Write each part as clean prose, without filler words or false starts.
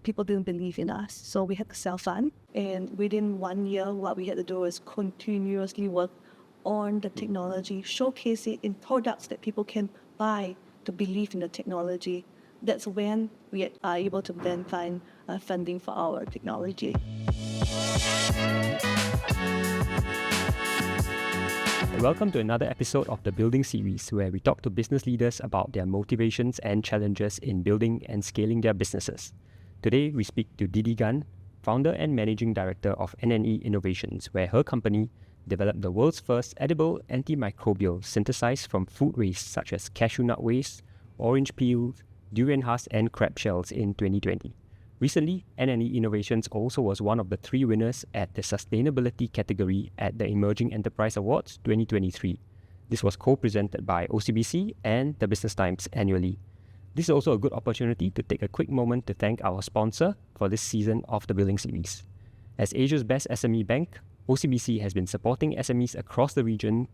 people didn't believe in us. So we had to self-fund. And within 1 year, what we had to do is continuously work on the technology, showcase it in products that people can buy to believe in the technology. That's when we are able to then find funding for our technology. Welcome to another episode of the Building Series, where we talk to business leaders about their motivations and challenges in building and scaling their businesses. Today, we speak to Didi Gan, founder and managing director of NNE Innovations, where her company developed the world's first edible antimicrobial synthesized from food waste such as cashew nut waste, orange peels, durian husks, and crab shells in 2020. Recently, NNE Innovations also was one of the 3 winners at the Sustainability category at the Emerging Enterprise Awards 2023. This was co-presented by OCBC and the Business Times annually. This is also a good opportunity to take a quick moment to thank our sponsor for this season of the Building Series. As Asia's best SME bank, OCBC has been supporting SMEs across the region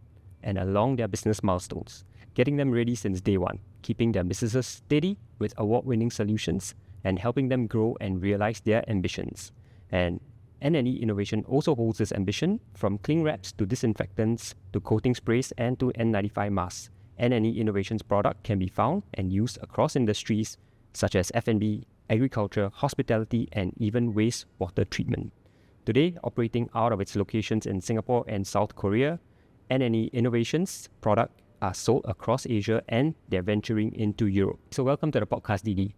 and along their business milestones, getting them ready since day one, keeping their businesses steady with award-winning solutions and helping them grow and realize their ambitions. And NNE Innovation also holds this ambition, from cling wraps to disinfectants to coating sprays and to N95 masks. NNE Innovation's product can be found and used across industries such as F&B, agriculture, hospitality, and even wastewater treatment. Today, operating out of its locations in Singapore and South Korea, NNE Innovation's products are sold across Asia and they're venturing into Europe. So welcome to the podcast, Didi.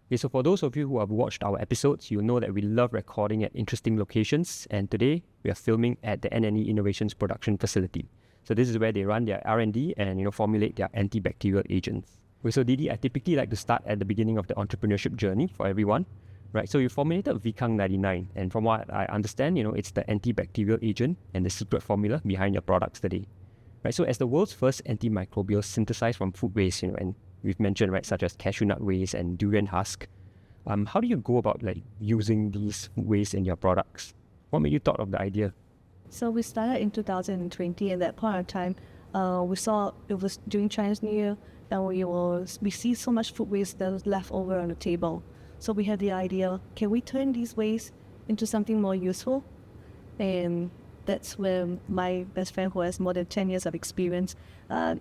Okay, so for those of you who have watched our episodes, you'll know that we love recording at interesting locations, and today we are filming at the NNE Innovations production facility. So this is where they run their R&D and formulate their antibacterial agents. Okay, so Didi, I typically like to start at the beginning of the entrepreneurship journey for everyone. Right, so you formulated Vikang 99, and from what I understand, it's the antibacterial agent and the secret formula behind your products today. Right, so as the world's first antimicrobial synthesized from food waste, and we've mentioned, right, such as cashew nut waste and durian husk. How do you go about using these waste in your products? What made you thought of the idea? So we started in 2020, and at that point of time, we saw it was during Chinese New Year, and we see so much food waste that was left over on the table. So we had the idea, can we turn these waste into something more useful? And that's when my best friend, who has more than 10 years of experience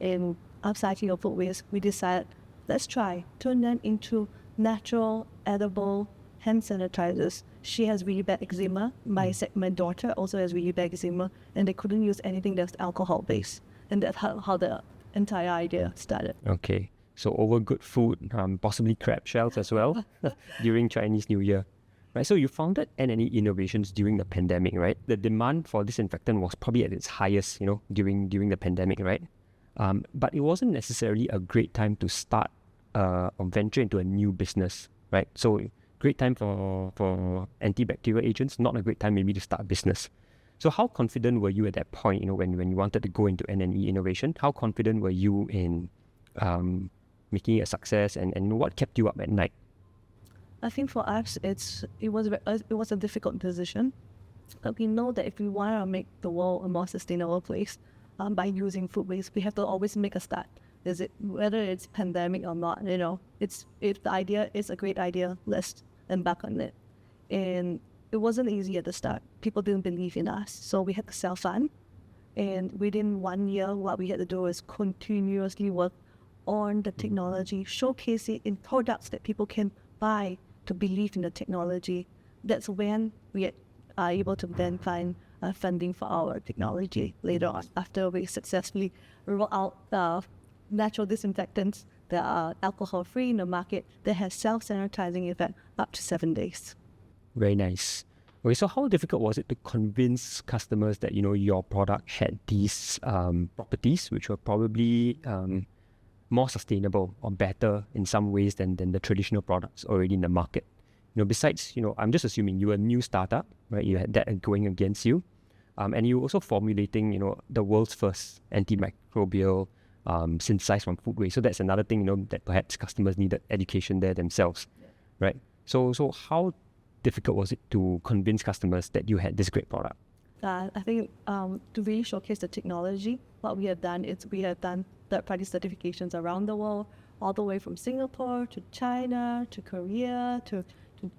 in upcycling of food waste, we decided, let's turn them into natural, edible hand sanitizers. She has really bad eczema. My daughter also has really bad eczema, and they couldn't use anything that's alcohol-based. And that's how the entire idea started. Okay, so over good food, possibly crab shells as well, during Chinese New Year. Right, so you founded NNE Innovations during the pandemic, right? The demand for disinfectant was probably at its highest, during the pandemic, right? But it wasn't necessarily a great time to start or venture into a new business, right? So great time for antibacterial agents, not a great time maybe to start a business. So how confident were you at that point, when you wanted to go into NNE Innovation? How confident were you in making it a success, and what kept you up at night? I think for us, it was a difficult decision. But we know that if we want to make the world a more sustainable place, by using food waste, we have to always make a start. Whether it's pandemic or not, if the idea is a great idea, let's embark on it. And it wasn't easy at the start. People didn't believe in us, so we had to self-fund. And within 1 year, what we had to do is continuously work on the technology, showcase it in products that people can buy to believe in the technology. That's when we are able to then find funding for our technology later on, after we successfully roll out natural disinfectants that are alcohol-free in the market that has self-sanitizing effect up to 7 days. Very nice. Okay, so how difficult was it to convince customers that your product had these properties, which were probably more sustainable or better in some ways than the traditional products already in the market? Besides, I'm just assuming you were a new startup, right? You had that going against you. And you were also formulating, the world's first antimicrobial synthesized from food waste. So that's another thing, that perhaps customers needed education there themselves, right? So how difficult was it to convince customers that you had this great product? I think to really showcase the technology, what we have done is we have done third-party certifications around the world, all the way from Singapore to China to Korea to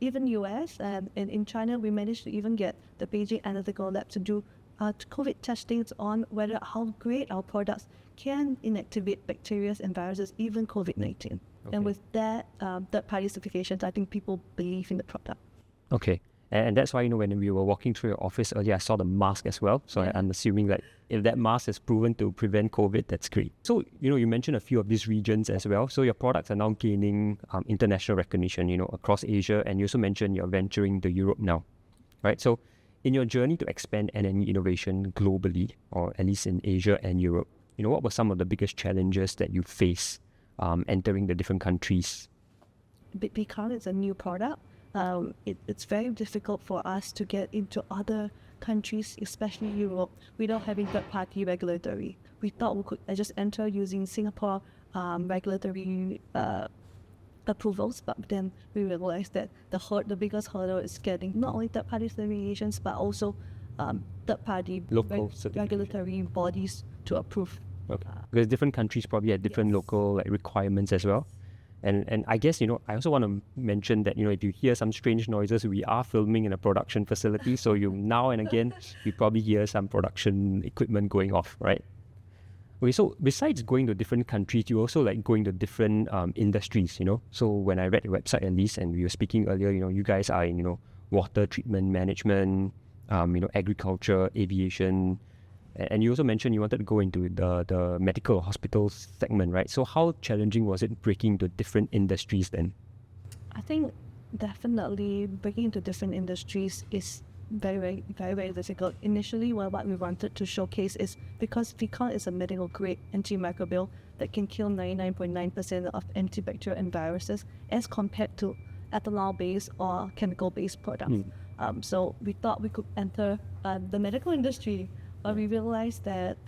even US and in China, we managed to even get the Beijing Analytical Lab to do COVID testings on whether how great our products can inactivate bacteria and viruses, even COVID-19. Okay. And with that third-party certifications, I think people believe in the product. Okay. And that's why, when we were walking through your office earlier, I saw the mask as well. So I'm assuming that if that mask is proven to prevent COVID, that's great. So, you mentioned a few of these regions as well. So your products are now gaining international recognition, across Asia. And you also mentioned you're venturing to Europe now, right? So in your journey to expand NNE innovation globally, or at least in Asia and Europe, what were some of the biggest challenges that you face entering the different countries? Because it's a new product, it's very difficult for us to get into other countries, especially Europe, without having third-party regulatory. We thought we could just enter using Singapore regulatory approvals, but then we realized that the biggest hurdle is getting not only third-party certifications, but also third-party Local regulatory bodies to approve. Okay. Because different countries probably have different local requirements as well. And I guess, I also want to mention that, if you hear some strange noises, we are filming in a production facility. So now and again, you probably hear some production equipment going off, right? Okay, so besides going to different countries, you also going to different industries, So when I read the website at least, and we were speaking earlier, you guys are in, water treatment management, agriculture, aviation. And you also mentioned you wanted to go into the medical hospital segment, right? So how challenging was it breaking into different industries then? I think definitely breaking into different industries is very, very, very, very difficult. Initially, what we wanted to showcase is because Vicon is a medical grade antimicrobial that can kill 99.9% of antibacterial and viruses as compared to ethanol-based or chemical-based products. So we thought we could enter the medical industry, but we realized that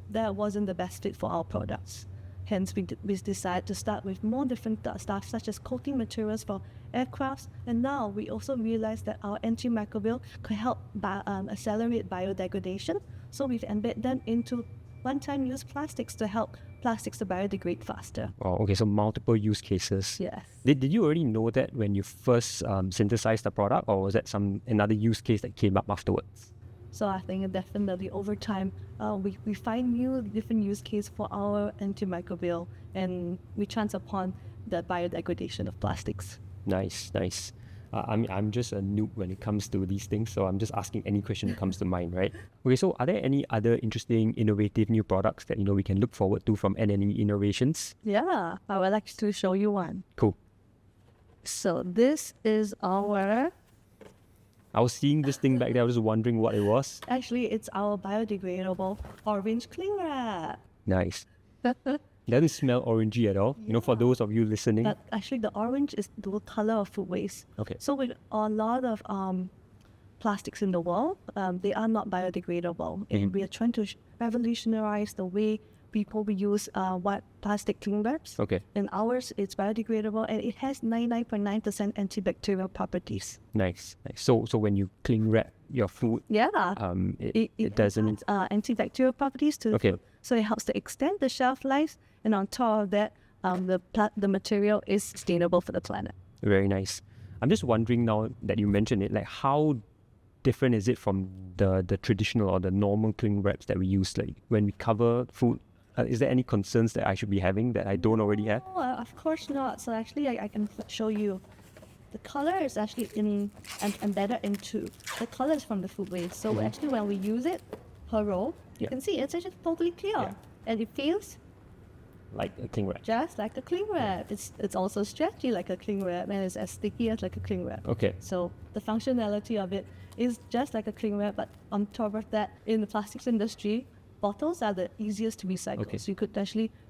that wasn't the best fit for our products. Hence, we decided to start with more different stuff, such as coating materials for aircrafts. And now we also realized that our antimicrobial could help accelerate biodegradation. So we've embedded them into one-time use plastics to help plastics to biodegrade faster. Oh, okay, so multiple use cases. Yes. Did you already know that when you first synthesized the product, or was that another use case that came up afterwards? So I think definitely over time, we find different use case for our antimicrobial, and we chance upon the biodegradation of plastics. Nice. I'm just a noob when it comes to these things, so I'm just asking any question that comes to mind, right? Okay, so are there any other interesting, innovative new products that we can look forward to from NNE Innovations? Yeah, I would like to show you one. Cool. So this is our... I was seeing this thing back there, I was just wondering what it was. Actually, it's our biodegradable orange cling wrap. Nice. It doesn't smell orangey at all. For those of you listening. But actually, the orange is the color of food waste. Okay. So with a lot of plastics in the world, they are not biodegradable. And we are trying to revolutionize the way people use plastic cling wraps. Okay. And ours, it's biodegradable, and it has 99.9% antibacterial properties. Nice. So when you cling wrap your food, it doesn't... antibacterial properties to the food. So it helps to extend the shelf life, and on top of that, the material is sustainable for the planet. Very nice. I'm just wondering now that you mentioned it, how different is it from the traditional or the normal cling wraps that we use? When we cover food, is there any concerns that I should be having that I don't already have? No, of course not. So actually, I can show you. The color is actually embedded into the colors from the food waste. So actually, when we use it per roll, you can see it's actually totally clear, and it feels like a cling wrap. Just like a cling wrap. It's also stretchy like a cling wrap, and it's as sticky as like a cling wrap. Okay. So the functionality of it is just like a cling wrap, but on top of that, in the plastics industry, bottles are the easiest to recycle. Okay. So you could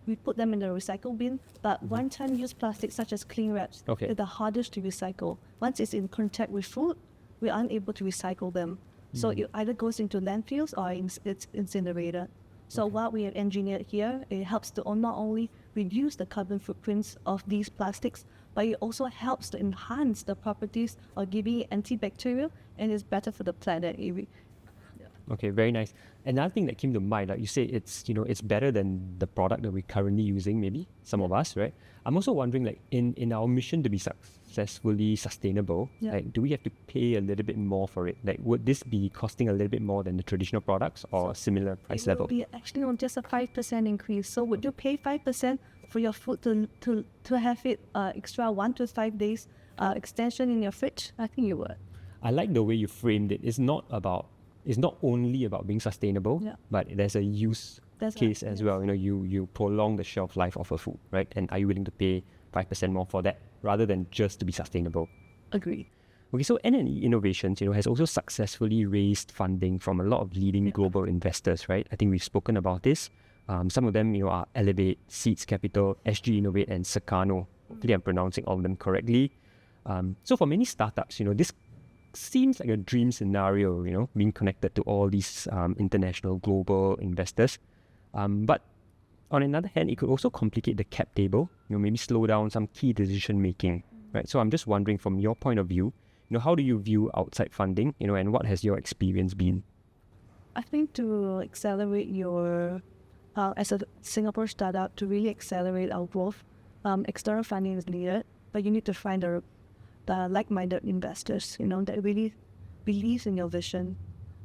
we put them in the recycle bin, but one-time use plastics such as cling wraps are the hardest to recycle. Once it's in contact with food, we aren't able to recycle them. So it either goes into landfills or it's incinerated. So what we have engineered here, it helps to not only reduce the carbon footprints of these plastics, but it also helps to enhance the properties of giving it antibacterial, and it's better for the planet. Okay, very nice. Another thing that came to mind, like you say, it's better than the product that we're currently using, maybe some of us, right? I'm also wondering, like in our mission to be successfully sustainable, Yeah. like do we have to pay a little bit more for it? Like would this be costing a little bit more than the traditional products or similar price It will level? be actually on just a 5% increase. So would you pay 5% for your food to have it extra 1 to 5 days extension in your fridge? I think you would. I like the way you framed it. It's not only about being sustainable, Yeah. but there's a use That's right, case as yes. well. You prolong the shelf life of a food, right? And are you willing to pay 5% more for that rather than just to be sustainable? Agreed. Okay, so NNE Innovations, has also successfully raised funding from a lot of leading global investors, right? I think we've spoken about this. Some of them, are Elevate, Seeds Capital, SG Innovate, and Secano. Hopefully, I'm pronouncing all of them correctly. So for many startups, this seems like a dream scenario, being connected to all these international global investors. But on another hand, it could also complicate the cap table, maybe slow down some key decision making, right? So I'm just wondering from your point of view, how do you view outside funding, and what has your experience been? I think to accelerate your, as a Singapore startup, to really accelerate our growth, external funding is needed, but you need to find the like-minded investors, that really believes in your vision.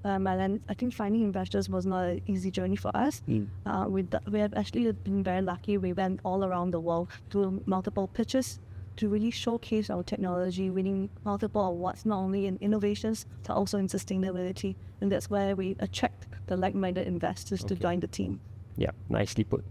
And then I think finding investors was not an easy journey for us. We have actually been very lucky. We went all around the world to multiple pitches to really showcase our technology, winning multiple awards, not only in innovations, but also in sustainability. And that's where we attract the like-minded investors to join the team. Yeah, nicely put.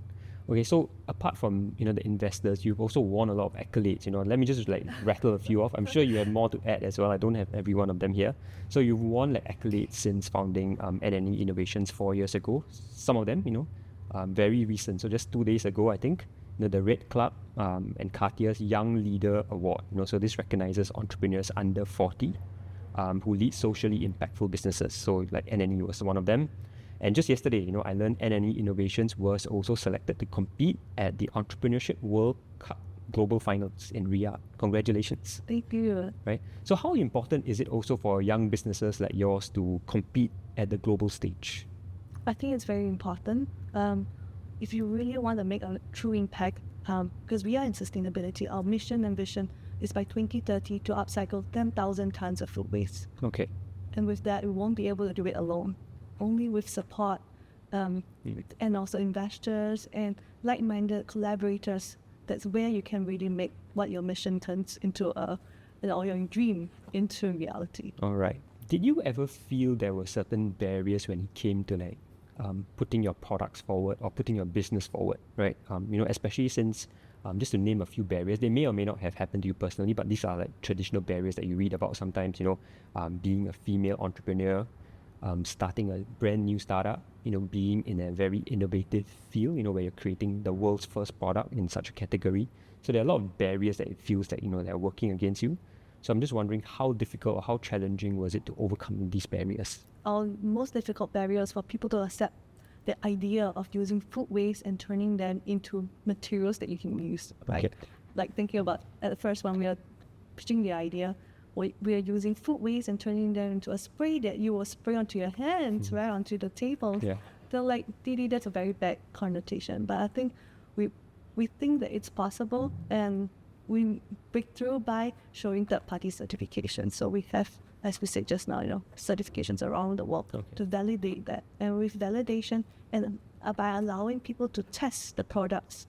Okay, so apart from the investors, you've also won a lot of accolades. Let me just rattle a few off. I'm sure you have more to add as well. I don't have every one of them here. So you've won accolades since founding NNE Innovations 4 years ago. Some of them, very recent. So just 2 days ago, I think, the Red Club and Cartier's Young Leader Award. So this recognizes entrepreneurs under 40 who lead socially impactful businesses. So NNE was one of them. And just yesterday, I learned NNE Innovations was also selected to compete at the Entrepreneurship World Cup Global Finals in Riyadh. Congratulations. Thank you. Right? So how important is it also for young businesses like yours to compete at the global stage? I think it's very important. If you really want to make a true impact, because we are in sustainability, our mission and vision is by 2030 to upcycle 10,000 tons of food waste. Okay. And with that, we won't be able to do it alone. Only with support and also investors and like-minded collaborators. That's where you can really make what your mission turns into or your dream into reality. All right. Did you ever feel there were certain barriers when it came to putting your products forward or putting your business forward, right? Especially since, just to name a few barriers, they may or may not have happened to you personally, but these are traditional barriers that you read about sometimes, being a female entrepreneur, starting a brand new startup, being in a very innovative field, where you're creating the world's first product in such a category. So there are a lot of barriers that it feels that, they're working against you. So I'm just wondering how difficult or how challenging was it to overcome these barriers? Our most difficult barriers for people to accept the idea of using food waste and turning them into materials that you can use, right? Okay. Like thinking about, at the first one, we are pitching the idea, we are using food waste and turning them into a spray that you will spray onto your hands, right, onto the table. Yeah. So that's a very bad connotation. But I think we think that it's possible, and we break through by showing third-party certification. So we have, as we said just now, certifications around the world to validate that. And with validation and by allowing people to test the products,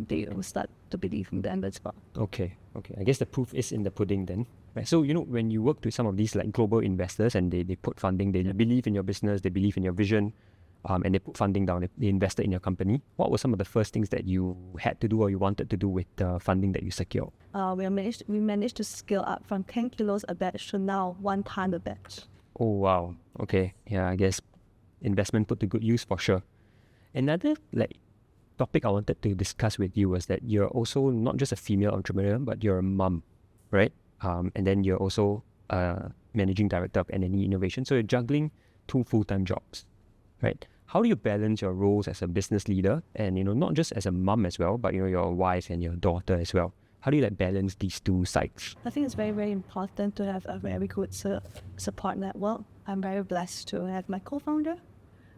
they will start to believe in them as well. Okay. I guess the proof is in the pudding then. Right. So, when you work with some of these global investors and they put funding, they believe in your business, they believe in your vision, and they put funding down, they invested in your company. What were some of the first things that you had to do or you wanted to do with the funding that you secured? We managed to scale up from 10 kilos a batch to now 1 ton a batch. Oh, wow. Okay. Yeah, I guess investment put to good use for sure. Another topic I wanted to discuss with you was that you're also not just a female entrepreneur, but you're a mom, right? And then you're also managing director of NNE Innovation. So you're juggling 2 full-time jobs, right? How do you balance your roles as a business leader and, not just as a mom as well, but, your wife and your daughter as well? How do you like balance these two sides? I think it's very, very important to have a very good support network. I'm very blessed to have my co-founder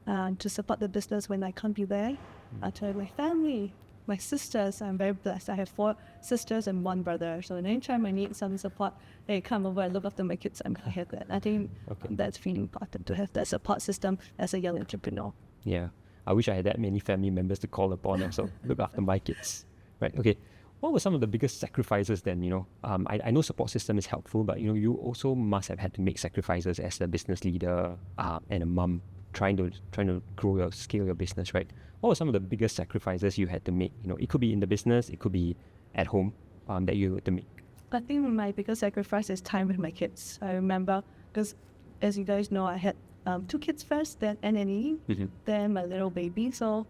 to support the business when I can't be there. To have my family, my sisters. I'm very blessed. I have 4 sisters and 1 brother. So anytime I need some support, they come over and look after my kids. I'm very glad. I think that's really important to have that support system as a young entrepreneur. Yeah, I wish I had that many family members to call upon and so look after my kids. Right, okay. What were some of the biggest sacrifices then, I know support system is helpful, but, you also must have had to make sacrifices as a business leader and a mum trying to scale your business, right? What were some of the biggest sacrifices you had to make? It could be in the business, it could be at home that you had to make. I think my biggest sacrifice is time with my kids. I remember, because as you guys know, I had 2 kids first, then NNE, then my little baby. So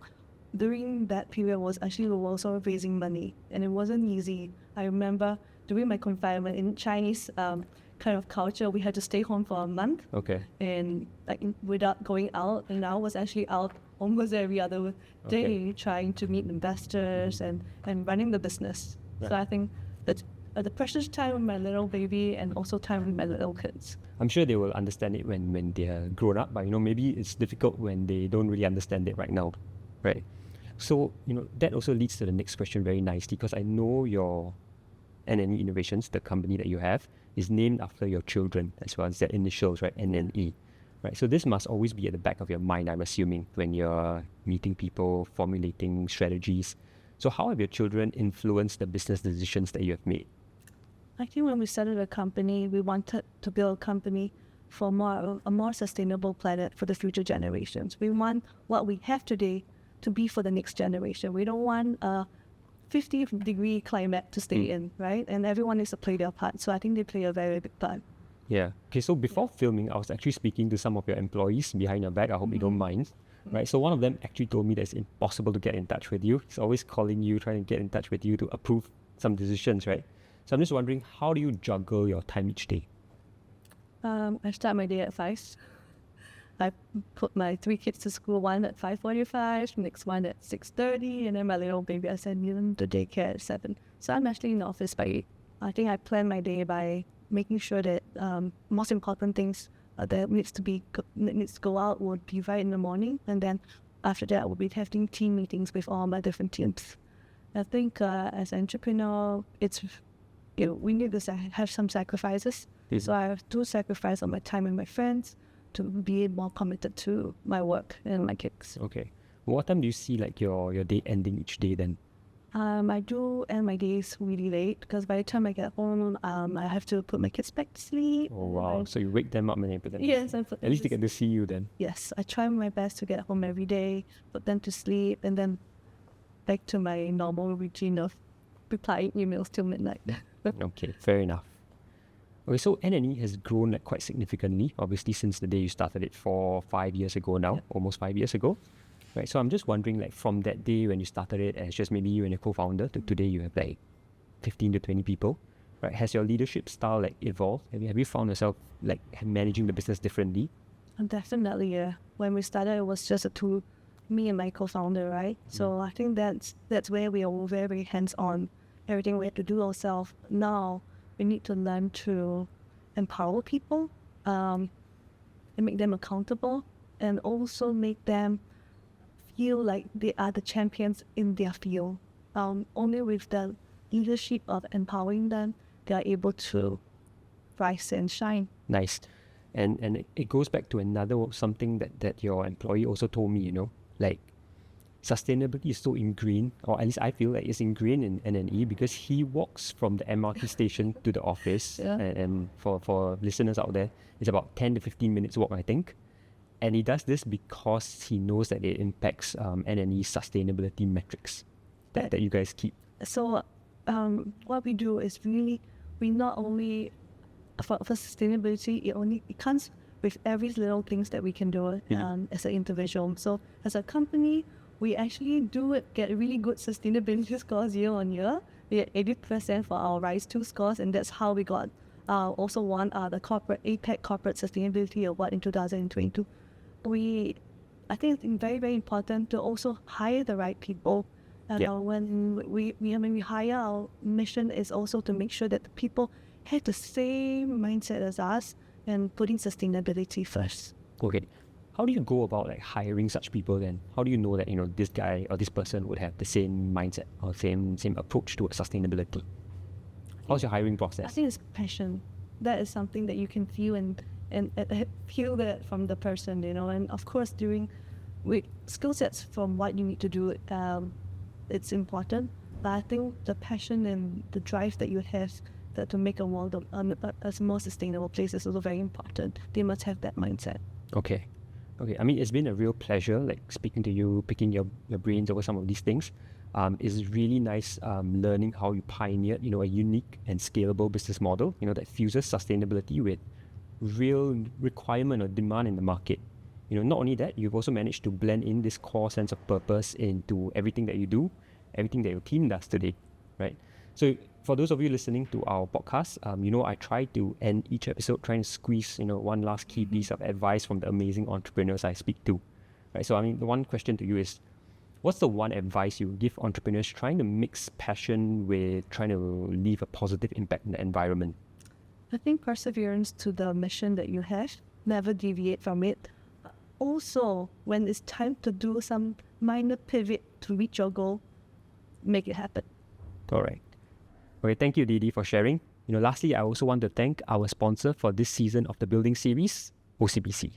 during that period we were also raising money, and it wasn't easy. I remember during my confinement in Chinese kind of culture, we had to stay home for a month. Okay. And without going out, and I was actually out almost every other day trying to meet investors and running the business. Right. So I think that the precious time with my little baby and also time with my little kids. I'm sure they will understand it when they're grown up, but maybe it's difficult when they don't really understand it right now, right? So, that also leads to the next question very nicely, because I know your NNE Innovations, the company that you have, is named after your children as well as their initials, right? NNE, right? So this must always be at the back of your mind, I'm assuming, when you're meeting people, formulating strategies. So how have your children influenced the business decisions that you have made? I think when we started the company, we wanted to build a company for a more sustainable planet for the future generations. We want what we have today to be for the next generation. We don't want a 50-degree climate to stay in, right? And everyone needs to play their part. So I think they play a very big part. Yeah. Okay, so before filming, I was actually speaking to some of your employees behind your back. I hope you don't mind. Right? So one of them actually told me that it's impossible to get in touch with you. He's always calling you, trying to get in touch with you to approve some decisions, right? So I'm just wondering, how do you juggle your time each day? I start my day at 5. I put my 3 kids to school, one at 5:45, next one at 6:30, and then my little baby, I send him to daycare at 7. So I'm actually in the office by 8. I think I plan my day by making sure that most important things that needs to go out would be right in the morning, and then after that I will be having team meetings with all my different teams. I think as an entrepreneur, we need to have some sacrifices. So I have to sacrifice on my time with my friends to be more committed to my work and my kids. Okay. What time do you see your day ending each day then? I do end my days really late, because by the time I get home, I have to put my kids back to sleep. Oh wow! So you wake them up and then put them. Yes, at least they get to see you then. Yes, I try my best to get home every day, put them to sleep, and then back to my normal routine of replying emails till midnight. Okay, fair enough. Okay, so NNE has grown quite significantly, obviously, since the day you started it 4-5 years ago now, almost 5 years ago. Right, so I'm just wondering, from that day when you started it as just maybe you and your co-founder to today you have 15 to 20 people, right? Has your leadership style evolved? Have you found yourself managing the business differently? Definitely, yeah. When we started, it was just me and my co-founder, right? So I think that's where we are very, very hands-on. Everything we have to do ourselves. Now we need to learn to empower people and make them accountable, and also make them feel like they are the champions in their field. Only with the leadership of empowering them, they are able to rise and shine. Nice. And it goes back to something that your employee also told me, sustainability is so ingrained, or at least I feel like it's ingrained in NNE, because he walks from the MRT station to the office. Yeah. And for listeners out there, it's about 10 to 15 minutes walk, I think. And he does this because he knows that it impacts NNE's sustainability metrics that you guys keep. So what we do is we not only, for sustainability, it comes with every little things that we can do as an individual. So as a company, we actually get really good sustainability scores year on year. We get 80% for our Rise 2 scores, and that's how we got also won the APEC Corporate Sustainability Award in 2022. I think it's very, very important to also hire the right people When we hire, our mission is also to make sure that the people have the same mindset as us and putting sustainability first. Okay. How do you go about like hiring such people then? How do you know that, this guy or this person would have the same mindset or same approach to sustainability? How's your hiring I process? think it's passion. That is something that you can feel and feel that from the person, and of course with skill sets from what you need to do, it's important. But I think the passion and the drive that you have to make a world a more sustainable place is also very important. They must have that mindset. Okay. I mean, it's been a real pleasure, like speaking to you, picking your brains over some of these things. It's really nice learning how you pioneered, a unique and scalable business model, that fuses sustainability with real requirement or demand in the market. Not only that, you've also managed to blend in this core sense of purpose into everything that you do, everything that your team does today, right? So for those of you listening to our podcast, I try to end each episode trying to squeeze, one last key piece of advice from the amazing entrepreneurs I speak to, right? So, I mean, the one question to you is, what's the one advice you give entrepreneurs trying to mix passion with trying to leave a positive impact in the environment? I think perseverance to the mission that you have, never deviate from it. Also, when it's time to do some minor pivot to reach your goal, make it happen. Correct. Okay, thank you, Didi, for sharing. Lastly, I also want to thank our sponsor for this season of the Building Series, OCBC.